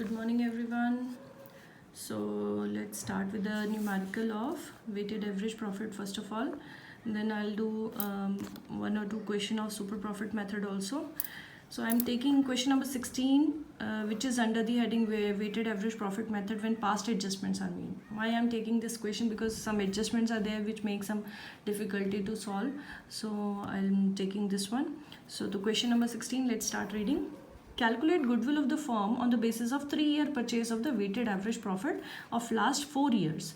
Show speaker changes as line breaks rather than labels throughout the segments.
Good morning everyone. So let's start with the numerical of weighted average profit first of all. Then I'll do one or two question of super profit method also. So I'm taking question number 16 which is under the heading weighted average profit method when past adjustments are made. Why I'm taking this question? Because some adjustments are there which make some difficulty to solve. So I'm taking this one. So the question number 16, let's start reading. Calculate goodwill of the firm on the basis of 3-year purchase of the weighted average profit of last 4 years.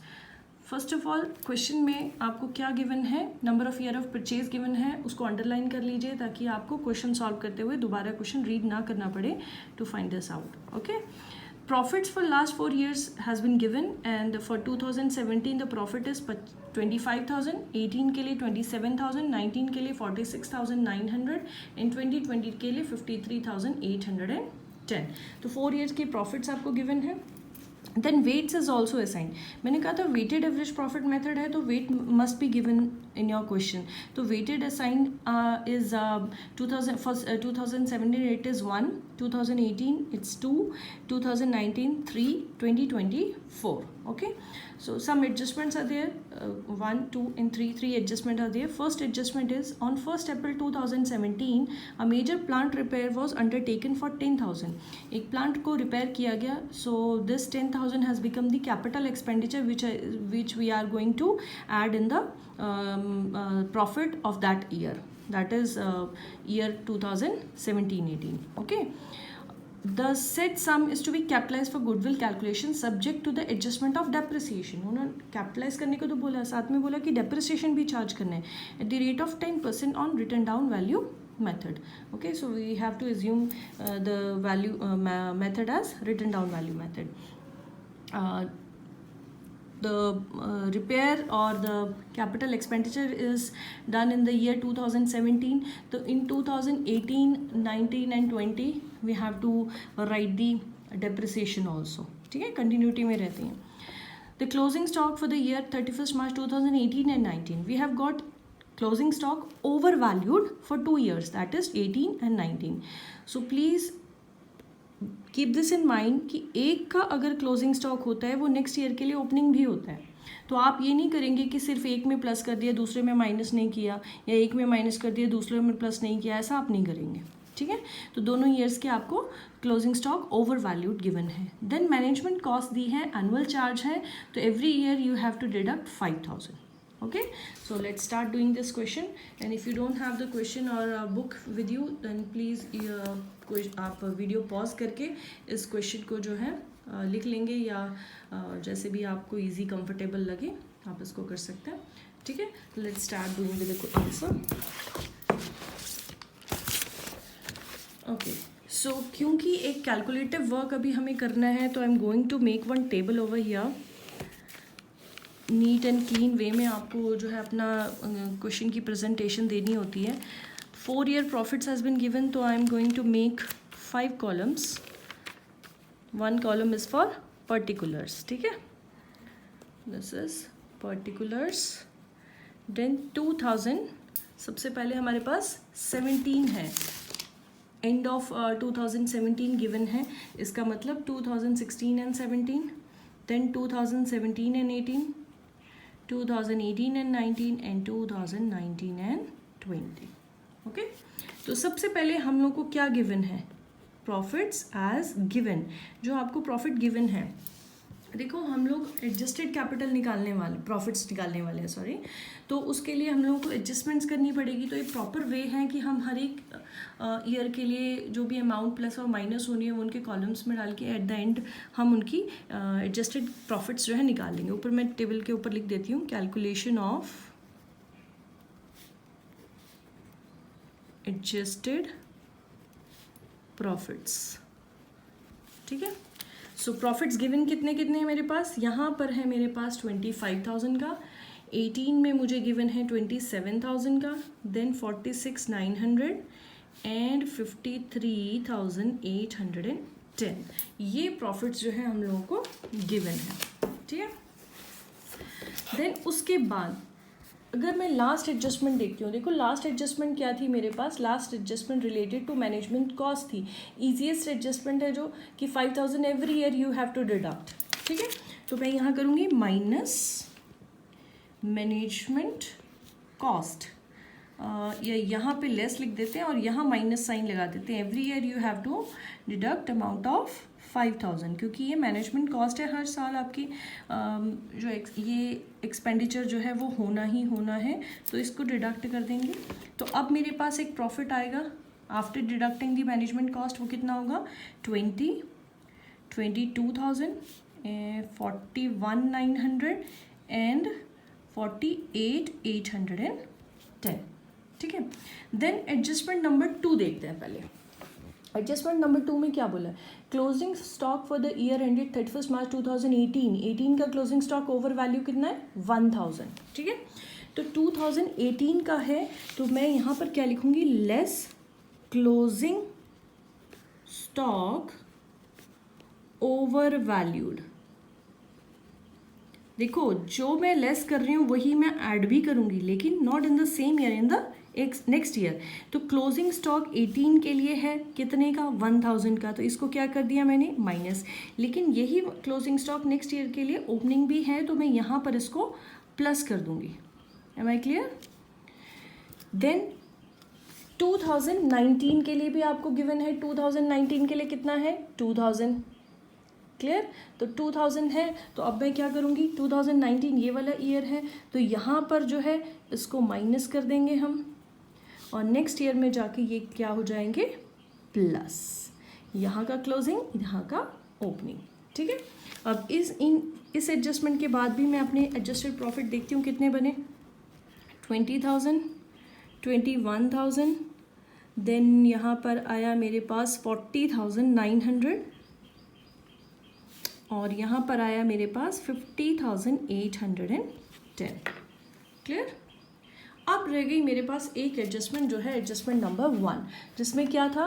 First of all question में आपको क्या given है, number of year of purchase given है, उसको underline कर लीजिए ताकि आपको क्वेश्चन सॉल्व करते हुए दोबारा क्वेश्चन रीड ना करना पड़े to find this out. Okay, profits for last 4 years has been given and for 2017 the profit is 25,000, 18 के लिए 27,000, 19 के लिए 46,900 and 2020 के लिए 53,810. तो 4 years की profits आपको given है. Then weights is also assign. मैंने कहा था वेटेड एवरेज प्रॉफिट मेथड है तो weight must be given in your question. तो weighted assign is 2017 it is 1, 2018 it's 2, 2019 3, 2020 4. Okay, so some adjustments are there, 1, 2 and 3 adjustment are there. First adjustment is on 1st April 2017 a major plant repair was undertaken for 10,000. एक plant को repair किया गया, so this 10,000 has become the capital expenditure which we are going to add in the profit of that year, that is year 2017-18. Okay, the said sum is to be capitalized for goodwill calculation subject to the adjustment of depreciation. उन्होंने capitalise करने को तो बोला, साथ में बोला कि depreciation भी चार्ज करना है at the rate of 10% on written down value method. Okay, so we have to assume the value method as written down value method. The repair or the capital expenditure is done in the year 2017. So in 2018, 19 and 20 we have to write the depreciation also. ठीक है, continuity में रहती हैं. The closing stock for the year 31st March 2018 and 19, we have got closing stock overvalued for 2 years, that is 18 and 19. So please keep this in mind कि एक का अगर closing stock होता है वो नेक्स्ट ईयर के लिए ओपनिंग भी होता है. तो आप ये नहीं करेंगे कि सिर्फ एक में प्लस कर दिया दूसरे में माइनस नहीं किया, या एक में माइनस कर दिया दूसरे में प्लस नहीं किया, ऐसा आप नहीं करेंगे. ठीक है, तो दोनों ईयर्स के आपको closing stock over valued given है. देन मैनेजमेंट कॉस्ट दी है, एनुअल चार्ज है, तो every year you have to deduct 5,000. Okay, so let's start doing this question, and if you don't have the question or a book with you then please आप video pause करके इस question को जो है लिख लेंगे, या जैसे भी आपको इजी कंफर्टेबल लगे आप इसको कर सकते हैं. ठीक है, let's start doing with the answer. Okay, so क्योंकि एक कैलकुलेटिव वर्क अभी हमें करना है तो I am going to make one table over here. Neat and clean way में आपको जो है अपना क्वेश्चन की प्रेजेंटेशन देनी होती है. 4 year profits has been given, तो I am going to make 5 columns. 1 column is for particulars. ठीक है, दिस इज particulars. देन 2000, सबसे पहले हमारे पास 17 है, एंड ऑफ 2017 गिवन है, इसका मतलब 2016 and 17, then 2017 and 18, 2018 and 19 and 2019 and 20. Okay, तो सबसे पहले हम लोग को क्या गिवन है, प्रॉफिट्स एज गिवन. जो आपको प्रॉफिट गिवन है, देखो हम लोग एडजस्टेड कैपिटल निकालने वाले, प्रॉफिट्स निकालने वाले हैं, सॉरी, तो उसके लिए हम लोगों को एडजस्टमेंट्स करनी पड़ेगी. तो एक प्रॉपर वे है कि हम हर एक ईयर के लिए जो भी अमाउंट प्लस और माइनस होनी है वो उनके कॉलम्स में डाल के एट द एंड हम उनकी एडजस्टेड प्रॉफिट्स जो है निकाल लेंगे. ऊपर मैं टेबल के ऊपर लिख देती हूँ, कैलकुलेशन ऑफ एडजस्टेड प्रॉफिट्स. ठीक है, सो प्रॉफिट्स गिवन कितने कितने हैं मेरे पास, यहाँ पर है मेरे पास 25,000 का, 18 में मुझे गिवन है 27,000 का, देन 46,900 एंड 53,810. ये प्रॉफिट्स जो है हम लोगों को गिवन है. ठीक है, देन उसके बाद अगर मैं लास्ट एडजस्टमेंट देखती हूँ, देखो लास्ट एडजस्टमेंट क्या थी मेरे पास, last adjustment related to management cost थी। ईजीएस्ट एडजस्टमेंट है जो कि 5000 every year you have to deduct, ठीक है। तो मैं यहाँ करूँगी माइनस मैनेजमेंट कॉस्ट, या यहाँ पे लेस लिख देते हैं और यहाँ माइनस साइन लगा देते हैं। Every year you have to deduct amount of 5000, क्योंकि ये मैनेजमेंट कॉस्ट है, हर साल आपकी जो ये एक्सपेंडिचर जो है वो होना ही होना है, तो इसको डिडक्ट कर देंगे। तो अब मेरे पास एक प्रॉफिट आएगा after deducting the management cost, वो कितना होगा 22,000, 41,900 एंड 48,810, ठीक है। देन एडजस्टमेंट नंबर 2 देखते हैं पहले। एडजस्टमेंट नंबर 2 में क्या बोला है, closing stock for the year ended 31 मार्च 2018 का क्लोजिंग स्टॉक ओवर वैल्यू कितना है 1000, ठीक है। तो 2018 का है, तो मैं यहाँ पर क्या लिखूँगी, less closing stock over valued. देखो जो मैं लेस कर रही हूँ वही मैं ऐड भी करूँगी, लेकिन not in the same year, in the next year. तो क्लोजिंग स्टॉक 18 के लिए है कितने का 1000 का, तो इसको क्या कर दिया मैंने माइनस, लेकिन यही क्लोजिंग स्टॉक नेक्स्ट ईयर के लिए ओपनिंग भी है, तो मैं यहाँ पर इसको प्लस कर दूंगी। M I clear? देन 2019 के लिए भी आपको गिवन है, 2019 के लिए कितना है 2000, क्लियर। तो 2000 है, तो अब मैं क्या करूँगी 2019 ये वाला ईयर है, तो यहाँ पर जो है इसको माइनस कर देंगे हम, और नेक्स्ट ईयर में जाके ये क्या हो जाएंगे प्लस, यहाँ का क्लोजिंग यहाँ का ओपनिंग, ठीक है। अब इस एडजस्टमेंट के बाद भी मैं अपने एडजस्टेड प्रॉफिट देखती हूँ कितने बने, 20,000, 21,000, देन यहाँ पर आया मेरे पास 40,900, और यहाँ पर आया मेरे पास 50,810, क्लियर। अब रह गई मेरे पास एक एडजस्टमेंट जो है एडजस्टमेंट नंबर 1, जिसमें क्या था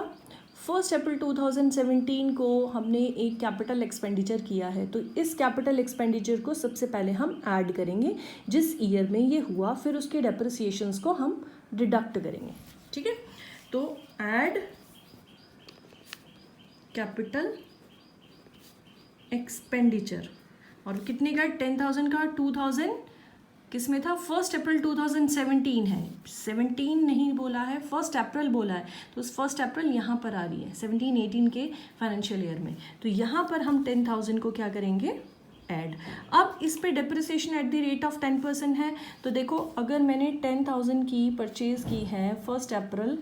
1 अप्रैल 2017 को हमने एक कैपिटल एक्सपेंडिचर किया है, तो इस कैपिटल एक्सपेंडिचर को सबसे पहले हम ऐड करेंगे जिस ईयर में ये हुआ, फिर उसके डेप्रिसिएशंस को हम डिडक्ट करेंगे, ठीक है। तो ऐड कैपिटल एक्सपेंडिचर, और कितने का 10,000 का 2000 किस में था 1 अप्रैल 2017 है, 17 नहीं बोला है 1 अप्रैल बोला है, तो उस 1 अप्रैल यहाँ पर आ रही है 17-18 के फाइनेंशियल ईयर में, तो यहाँ पर हम 10,000 को क्या करेंगे ऐड। अब इस पे depreciation at the rate of 10% है, तो देखो अगर मैंने 10,000 की परचेज की है 1 अप्रैल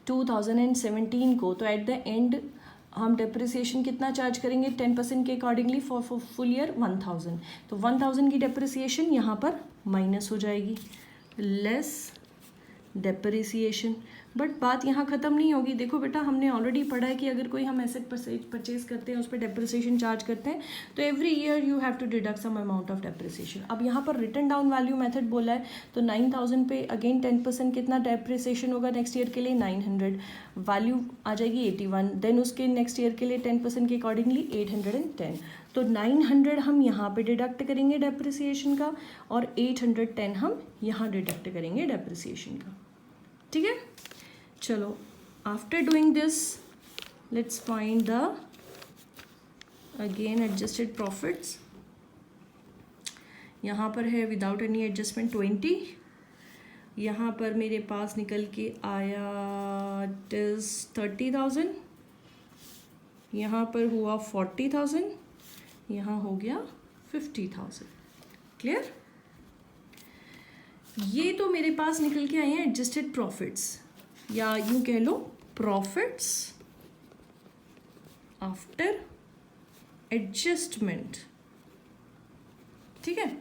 2017 को, तो एट द एंड हम डेप्रिसिएशन कितना चार्ज करेंगे 10% के अकॉर्डिंगली फॉर फुल ईयर 1000, तो 1000 की डेप्रिसिएशन यहाँ पर माइनस हो जाएगी, लेस डेप्रिसिएशन। बट बात यहाँ ख़त्म नहीं होगी, देखो बेटा हमने ऑलरेडी पढ़ा है कि अगर कोई हम एसेट परचेज करते हैं उस पर डेप्रिसिएशन चार्ज करते हैं, तो every year you have to deduct some amount of depreciation. अब यहाँ पर रिटर्न डाउन वैल्यू मेथड बोला है, तो 9000 पे अगेन 10% कितना डेप्रिसिएशन होगा नेक्स्ट ईयर के लिए 900, वैल्यू आ जाएगी 81, देन उसके नेक्स्ट ईयर के लिए 10% के अकॉर्डिंगली 810, तो 900 हम यहाँ पे डिडक्ट करेंगे डेप्रिसिएशन का, और 810 हम यहाँ डिडक्ट करेंगे डेप्रिसिएशन का, ठीक है। चलो after doing this let's find the again adjusted profits. यहाँ पर है विदाउट एनी एडजस्टमेंट 20, यहाँ पर मेरे पास निकल के आया इट इज़ 30,000, यहाँ पर हुआ 40,000, यहाँ हो गया 50,000, क्लियर। ये तो मेरे पास निकल के आए हैं एडजस्टेड प्रॉफिट्स, या यूं कह लो प्रॉफिट्स आफ्टर एडजस्टमेंट, ठीक है।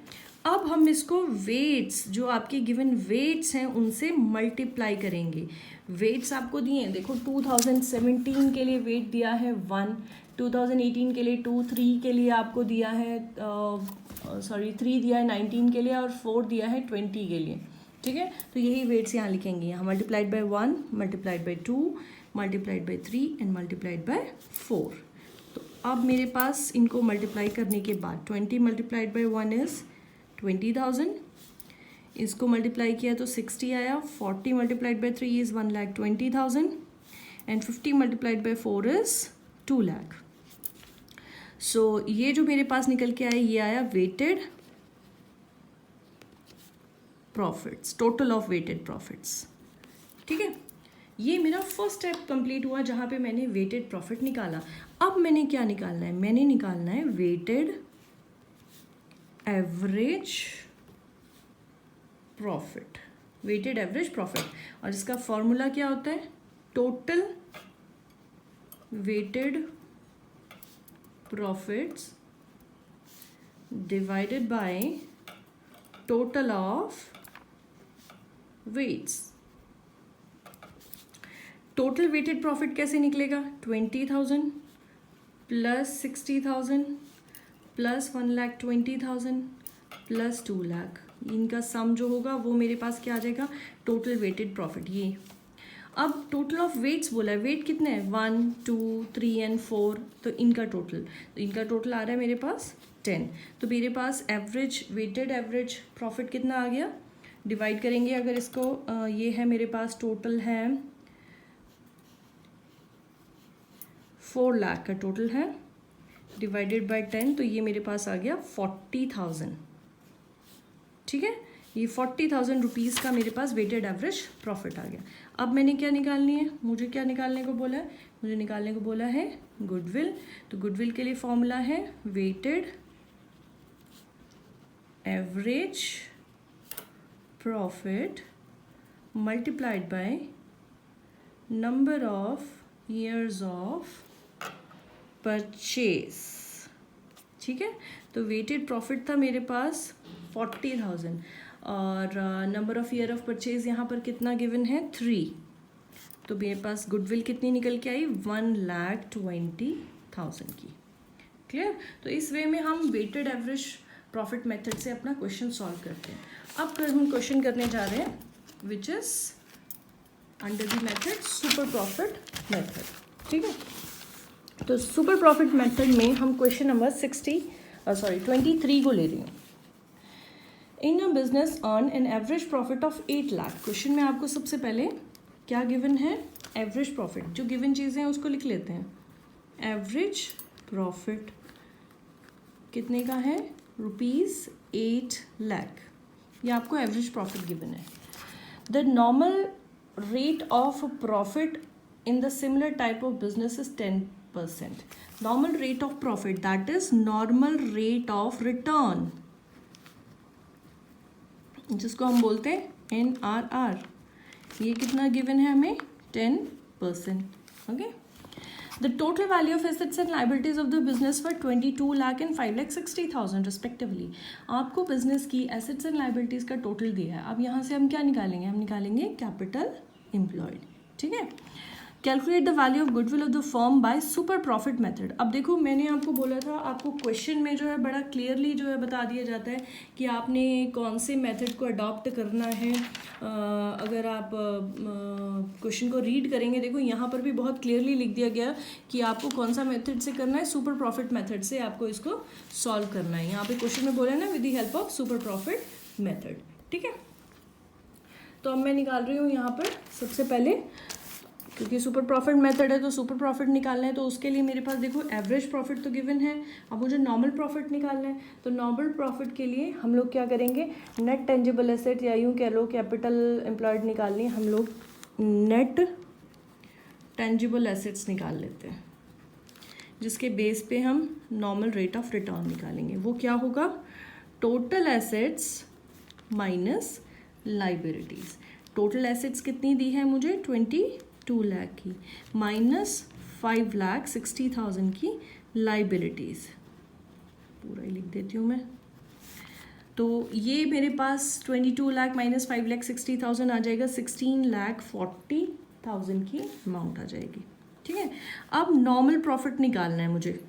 अब हम इसको वेट्स, जो आपके गिवन वेट्स हैं उनसे मल्टीप्लाई करेंगे। वेट्स आपको दिए हैं, देखो 2017 के लिए वेट दिया है 1, 2018 के लिए 2, 3 के लिए आपको दिया है 3 दिया है 19 के लिए, और 4 दिया है 20 के लिए, ठीक है। तो यही वेट्स यहाँ लिखेंगे, यहाँ multiplied by 1, multiplied by 2, multiplied by 3 and multiplied by 4। तो अब मेरे पास इनको मल्टीप्लाई करने के बाद 20 मल्टीप्लाइड बाय 1 इज़ 20,000, इसको मल्टीप्लाई किया तो 60 आया, 40 multiplied by 3 is 1,20,000 and 50 multiplied by 4 is 2 lakh. So ये जो मेरे पास निकल के आया ये आया weighted profits, total of weighted profits. ठीक है, ये मेरा फर्स्ट स्टेप कंप्लीट हुआ जहाँ पे मैंने वेटेड प्रॉफिट निकाला। अब मैंने क्या निकालना है, मैंने निकालना है weighted average profit, weighted average profit, और इसका फॉर्मूला क्या होता है, total weighted profits divided by total of weights. Total weighted profit कैसे निकलेगा, 20,000 प्लस 60,000 प्लस 1,20,000 प्लस 2 लाख, इनका सम जो होगा वो मेरे पास क्या आ जाएगा, टोटल वेटेड प्रॉफिट। ये अब टोटल ऑफ वेट्स बोला है, वेट कितने हैं 1 2 3 एंड 4, तो इनका टोटल आ रहा है मेरे पास 10। तो मेरे पास एवरेज वेटेड एवरेज प्रॉफिट कितना आ गया, डिवाइड करेंगे अगर इसको, ये है मेरे पास टोटल है 4 लाख का टोटल है, डिवाइडेड बाय 10, तो ये मेरे पास आ गया 40,000। ठीक है, ये 40,000 रुपीज़ का मेरे पास वेटेड एवरेज प्रॉफिट आ गया। अब मैंने क्या निकालनी है, मुझे क्या निकालने को बोला है, मुझे निकालने को बोला है गुडविल। तो गुडविल के लिए फॉर्मूला है weighted average profit multiplied by number of years of purchase. ठीक है, तो वेटेड प्रॉफिट था मेरे पास 40,000 और number of year of purchase यहाँ पर कितना गिवन है 3, तो मेरे पास गुडविल कितनी निकल के आई 1,20,000 की। क्लियर, तो इस वे में हम वेटेड एवरेज प्रॉफिट मेथड से अपना क्वेश्चन सॉल्व करते हैं। अब हम क्वेश्चन करने जा रहे हैं which is under the method super profit method. ठीक है, तो सुपर प्रॉफिट मेथड में हम क्वेश्चन नंबर 23 को ले रही हूँ। In a business earn an average profit of 8 lakh. Question में आपको सबसे पहले क्या गिवन है, एवरेज प्रॉफिट, जो गिवन चीज़ें हैं उसको लिख लेते हैं। एवरेज प्रॉफिट कितने का है, ₹8 लाख, ये आपको एवरेज प्रॉफिट गिवन है। The normal rate of profit in the similar type of business is 10%. Normal rate of profit, that is normal rate of return, जिसको हम बोलते हैं NRR, ये कितना गिवन है हमें 10%। Okay, the total value of assets and liabilities of the business for 22 lakh and 5,60,000 respectively. आपको business की एसेट्स एंड लाइबिलिटीज का टोटल दिया है। अब यहाँ से हम क्या निकालेंगे, हम निकालेंगे कैपिटल एम्प्लॉयड। ठीक है, calculate the value of goodwill of the firm by super profit method. अब देखो मैंने आपको बोला था, आपको क्वेश्चन में जो है बड़ा क्लियरली जो है बता दिया जाता है कि आपने कौन से मेथड को अडॉप्ट करना है। अगर आप क्वेश्चन को रीड करेंगे, देखो यहाँ पर भी बहुत क्लियरली लिख दिया गया कि आपको कौन सा मेथड से करना है, सुपर प्रॉफिट मेथड से आपको इसको सॉल्व करना है। यहाँ पे क्वेश्चन में बोला है ना, with the help of super profit method. ठीक है, तो अब मैं निकाल रही हूँ यहाँ पर सबसे पहले, क्योंकि सुपर प्रॉफिट मेथड है तो सुपर प्रॉफिट निकालना है, तो उसके लिए मेरे पास देखो एवरेज प्रॉफिट तो गिवन है। अब मुझे नॉर्मल प्रॉफिट निकालना है, तो नॉर्मल प्रॉफिट के लिए हम लोग क्या करेंगे, नेट टेंजिबल एसेट या यूँ कह लो कैपिटल एम्प्लॉयड निकालनी है, हम लोग नेट टेंजिबल एसेट्स निकाल लेते हैं, जिसके बेस पे हम नॉर्मल रेट ऑफ रिटर्न निकालेंगे। वो क्या होगा, total assets minus liabilities. Total assets कितनी दी है मुझे 22 लाख की, माइनस 5,60,000 की लाइबिलिटीज़। पूरा ही लिख देती हूँ मैं। तो ये मेरे पास 22 लाख माइनस 5,60,000 आ जाएगा, 16,40,000 की अमाउंट आ जाएगी। ठीक है, अब नॉर्मल प्रॉफिट निकालना है मुझे।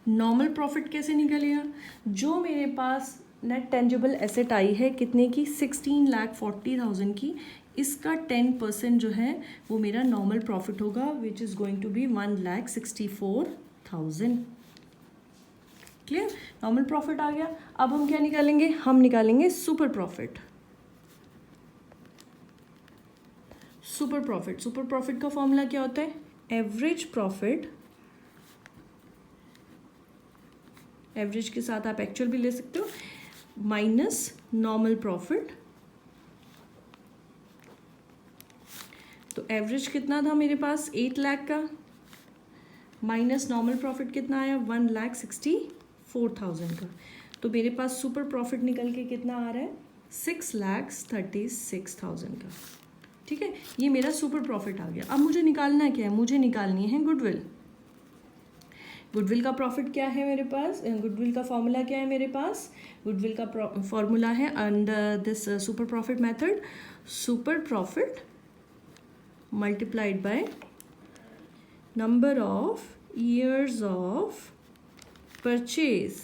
नॉर्मल प्रॉफिट कैसे निकलेगा, जो मेरे पास नेट टेंजिबल एसेट आई है कितने की, 16,40,000 की, इसका 10% जो है वो मेरा नॉर्मल प्रॉफिट होगा, which is going to be 1,64,000। Clear, normal profit आ गया। अब हम क्या निकालेंगे, हम निकालेंगे super profit. Super profit, super profit का फॉर्मूला क्या होता है, एवरेज प्रॉफिट, एवरेज के साथ आप एक्चुअल भी ले सकते हो, माइनस नॉर्मल प्रॉफिट। तो एवरेज कितना था मेरे पास 8 लाख का, माइनस नॉर्मल प्रॉफिट कितना आया 1,64,000 का। तो मेरे पास सुपर प्रॉफिट निकल के कितना आ रहा है 6,36,000 का। ठीक है, ये मेरा सुपर प्रॉफिट आ गया। अब मुझे निकालना क्या है, मुझे निकालनी है गुडविल। गुडविल का प्रॉफिट क्या है मेरे पास, गुडविल का फॉर्मूला क्या है मेरे पास, गुडविल का फॉर्मूला है under this super profit method, super profit multiplied by number of years of purchase.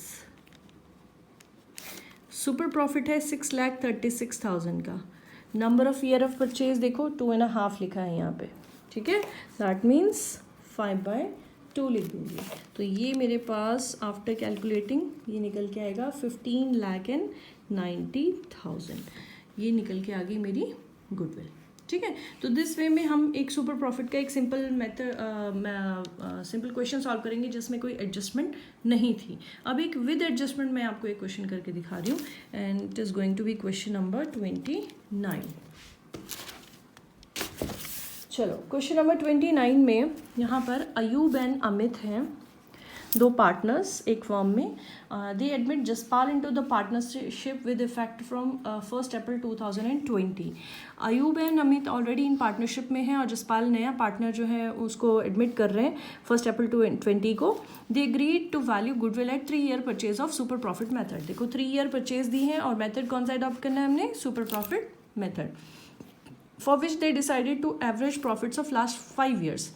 Super profit है 6,36,000 का, number of year of purchase देखो 2.5 लिखा है यहाँ पे। ठीक है, दैट मीन्स 5/2 लिख दूंगी। तो ये मेरे पास आफ्टर कैलकुलेटिंग ये निकल के आएगा 15,90,000, ये निकल के आ गई मेरी गुडविल। ठीक है, तो दिस वे में हम एक सुपर प्रॉफिट का एक simple method simple question solve करेंगे जिसमें कोई एडजस्टमेंट नहीं थी। अब एक विद एडजस्टमेंट मैं आपको एक क्वेश्चन करके दिखा रही हूँ and it is going to be question number 29। चलो क्वेश्चन नंबर 29 में यहाँ पर अयूब एंड अमित हैं, दो पार्टनर्स एक फर्म में। दे admit Jaspal into the partnership with effect from 1 April 2020। Ayub and Amit already in partnership में हैं और जसपाल नया पार्टनर जो है उसको एडमिट कर रहे हैं 1 अप्रैल 2020 को। They agreed to value goodwill at 3 year purchase of super profit method. देखो 3 ईयर परचेज दी है और मेथड कौन सा अडॉप्ट करना है हमने, super profit method, for which they decided to average profits of last 5 years.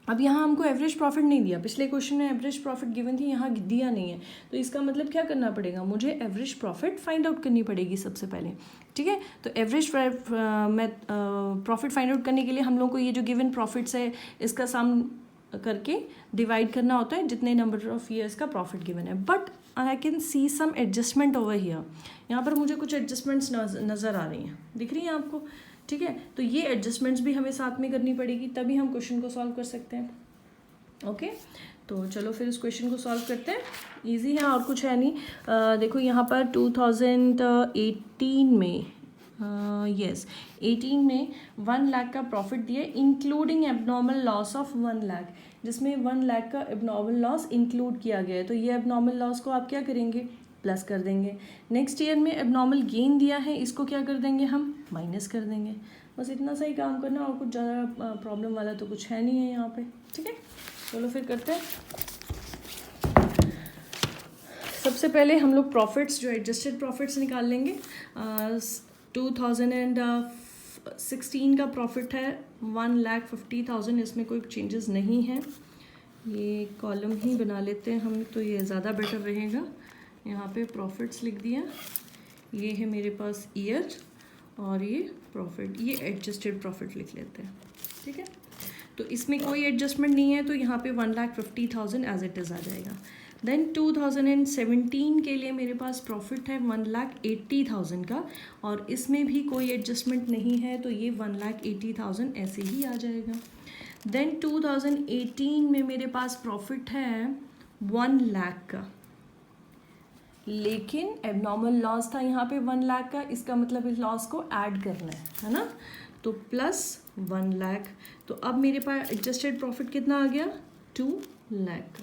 अब यहाँ हमको एवरेज प्रॉफिट नहीं दिया, पिछले क्वेश्चन में एवरेज प्रॉफिट गिवन थी, यहाँ दिया नहीं है। तो इसका मतलब क्या करना पड़ेगा, मुझे एवरेज प्रॉफिट फाइंड आउट करनी पड़ेगी सबसे पहले। ठीक है, तो एवरेज प्रॉफिट फाइंड आउट करने के लिए हम लोग को ये जो गिवन प्रॉफिट्स है इसका सम करके डिवाइड करना होता है जितने नंबर ऑफ ईयर्स का प्रॉफिट गिवन है। But I can see some adjustment over here, यहाँ पर मुझे कुछ एडजस्टमेंट्स नज़र आ रही हैं, दिख रही हैं आपको। ठीक है, तो ये एडजस्टमेंट्स भी हमें साथ में करनी पड़ेगी तभी हम क्वेश्चन को सॉल्व कर सकते हैं। ओके, तो चलो फिर इस क्वेश्चन को सॉल्व करते हैं, इजी है और कुछ है नहीं। देखो यहाँ पर 2018 में 18 में 1 लाख का प्रॉफिट दिए including abnormal loss of 1 lakh, जिसमें 1 लाख का एबनॉर्मल लॉस इंक्लूड किया गया है। तो ये एबनॉर्मल लॉस को आप क्या करेंगे, प्लस कर देंगे। नेक्स्ट ईयर में एबनॉर्मल गेन दिया है, इसको क्या कर देंगे हम, माइनस कर देंगे। बस इतना सा ही काम करना और कुछ ज़्यादा प्रॉब्लम वाला तो कुछ है नहीं है यहाँ पे। ठीक है, चलो फिर करते हैं। सबसे पहले हम लोग प्रॉफिट्स जो एडजस्टेड प्रॉफिट्स निकाल लेंगे। 2016 का प्रॉफिट है 1,50,000, इसमें कोई चेंजेस नहीं है। ये कॉलम ही बना लेते हैं हम, तो ये ज़्यादा बेटर रहेगा। यहाँ पे प्रॉफिट्स लिख दिया, ये है मेरे पास ईयर और ये प्रॉफिट, ये एडजस्टेड प्रॉफिट लिख लेते हैं। ठीक है, तो इसमें कोई एडजस्टमेंट नहीं है तो यहाँ पे 1,50,000 एज इट इज़ आ जाएगा। देन 2017 के लिए मेरे पास प्रॉफिट है 1,80,000 का और इसमें भी कोई एडजस्टमेंट नहीं है तो ये 1,80,000 ऐसे ही आ जाएगा। देन 2018 में मेरे पास प्रॉफिट है 1 लाख का, लेकिन एबनॉर्मल लॉस था यहाँ पे 1 लाख का, इसका मतलब इस लॉस को ऐड करना है ना, तो प्लस 1 लाख। तो अब मेरे पास एडजस्टेड प्रॉफिट कितना आ गया 2 लाख का।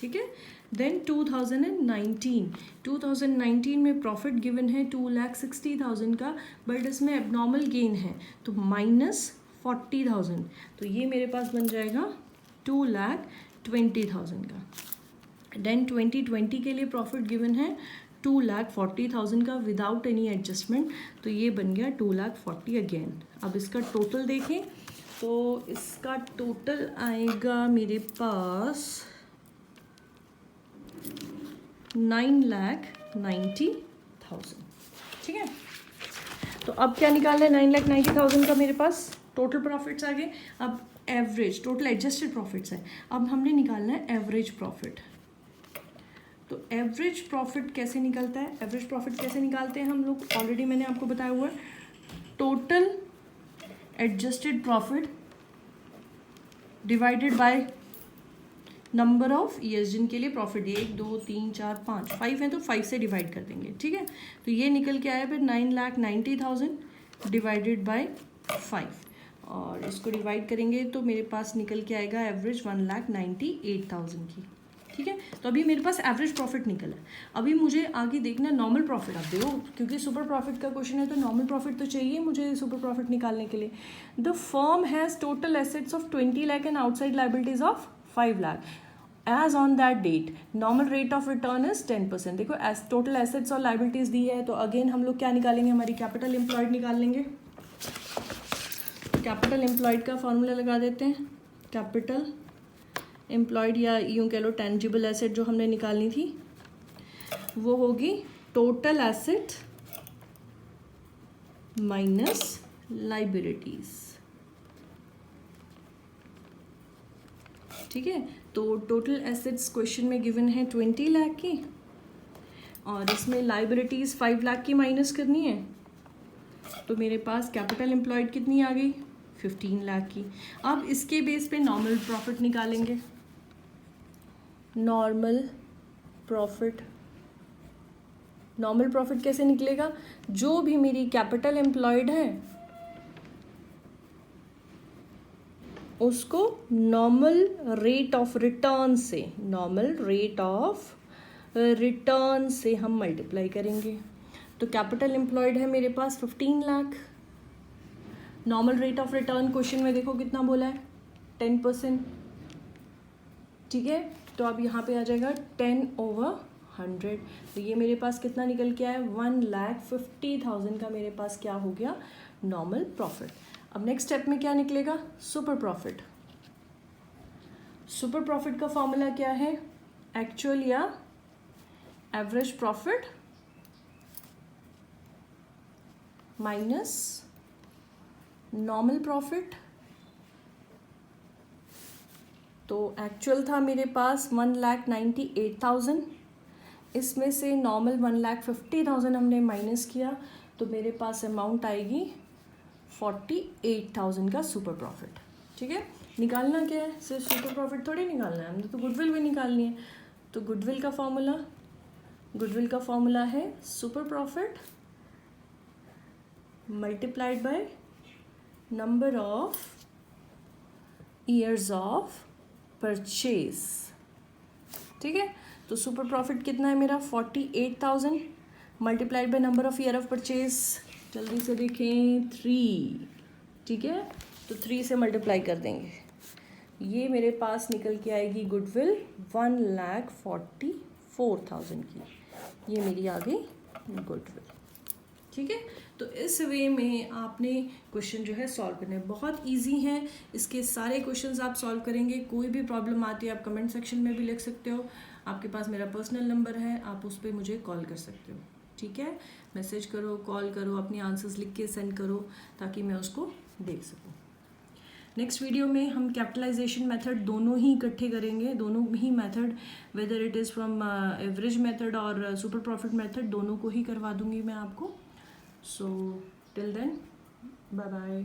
ठीक है, देन 2019 में प्रॉफिट गिवन है 2,60,000 का, बट इसमें एबनॉर्मल गेन है तो -40,000, तो ये मेरे पास बन जाएगा 2,20,000 का। देन 2020 के लिए प्रॉफिट गिवन है 2,40,000 का विदाउट एनी एडजस्टमेंट, तो ये बन गया 2,40,000 अगेन। अब इसका टोटल देखें तो इसका टोटल आएगा मेरे पास 9,90,000। ठीक है, तो अब क्या निकालना है, 9,90,000 का मेरे पास टोटल प्रॉफिट्स आ गए। अब एवरेज, टोटल एडजस्टेड प्रॉफिट्स है, अब हमने निकालना है एवरेज प्रॉफिट। तो एवरेज प्रॉफिट कैसे निकलता है, एवरेज प्रॉफिट कैसे निकालते हैं हम लोग, ऑलरेडी मैंने आपको बताया हुआ है, total adjusted profit divided by number of years जिनके लिए प्रॉफिट 1 2 3 4 5 5 है तो 5 से डिवाइड कर देंगे, ठीक है। तो ये निकल के आया फिर 9,90,000 डिवाइडेड बाय 5, और इसको डिवाइड करेंगे तो मेरे पास निकल के आएगा एवरेज 1,98,000 की, ठीक है। तो अभी मेरे पास एवरेज प्रॉफिट निकला है। अभी मुझे आगे देखना नॉर्मल प्रॉफिट। अब देखो क्योंकि सुपर प्रॉफिट का क्वेश्चन है तो नॉर्मल प्रॉफिट तो चाहिए मुझे सुपर प्रॉफिट निकालने के लिए। The firm has total assets of 20 lakh and outside liabilities of 5 lakh as on that date, normal rate of return is 10%। देखो एज टोटल एसेट्स और लाइबिलिटीज दी है तो अगेन हम लोग क्या निकालेंगे, हमारी कैपिटल एम्प्लॉयड निकाल लेंगे। कैपिटल एम्प्लॉयड का फॉर्मूला लगा देते हैं, कैपिटल एम्प्लॉयड या यूँ कह लो टेंजिबल एसेट जो हमने निकालनी थी वो होगी टोटल एसेट माइनस लाइबिलिटीज, ठीक है। तो टोटल एसेट्स क्वेश्चन में गिवन है 20 लाख की और इसमें लाइबिलिटीज 5 लाख की माइनस करनी है, तो मेरे पास कैपिटल एम्प्लॉयड कितनी आ गई 15 लाख की। अब इसके बेस पे नॉर्मल प्रॉफिट निकालेंगे। नॉर्मल प्रॉफिट, नॉर्मल प्रॉफिट कैसे निकलेगा, जो भी मेरी कैपिटल एम्प्लॉयड है उसको नॉर्मल रेट ऑफ रिटर्न से, नॉर्मल रेट ऑफ रिटर्न से हम मल्टीप्लाई करेंगे। तो कैपिटल एम्प्लॉयड है मेरे पास 15 lakh, normal rate of return question में देखो कितना बोला है 10%, ठीक है। तो अब यहाँ पे आ जाएगा 10/100, तो ये मेरे पास कितना निकल के आया 1,50,000 का मेरे पास क्या हो गया नॉर्मल प्रॉफिट। अब नेक्स्ट स्टेप में क्या निकलेगा सुपर प्रॉफिट। सुपर प्रॉफिट का फॉर्मूला क्या है, एक्चुअल या average profit minus normal profit. तो एक्चुअल था मेरे पास 1,98,000, इसमें से नॉर्मल 1,50,000 हमने माइनस किया तो मेरे पास अमाउंट आएगी 48,000 का सुपर प्रॉफिट, ठीक है। निकालना क्या है, सिर्फ सुपर प्रॉफिट थोड़ी निकालना है, हमने तो गुडविल भी निकालनी है। तो गुडविल का फॉर्मूला है super profit multiplied by number of years of purchase, ठीक है। तो सुपर प्रॉफिट कितना है मेरा 48,000 multiplied by number of year of purchase, जल्दी से देखें 3, ठीक है। तो 3 से मल्टीप्लाई कर देंगे, ये मेरे पास निकल के आएगी गुडविल 1,44,000 की, ये मेरी आ गई गुडविल, ठीक है। तो इस वे में आपने क्वेश्चन जो है सॉल्व करने बहुत इजी हैं, इसके सारे क्वेश्चंस आप सॉल्व करेंगे। कोई भी प्रॉब्लम आती है आप कमेंट सेक्शन में भी लिख सकते हो, आपके पास मेरा पर्सनल नंबर है, आप उस पर मुझे कॉल कर सकते हो, ठीक है। मैसेज करो, कॉल करो, अपनी आंसर्स लिख के सेंड करो ताकि मैं उसको देख सकूँ। नेक्स्ट वीडियो में हम कैपिटलाइजेशन मेथड दोनों ही इकट्ठे करेंगे, दोनों ही method, whether it is from average method और सुपर प्रॉफिट मेथड, दोनों को ही करवा दूंगी मैं आपको। So till then bye bye.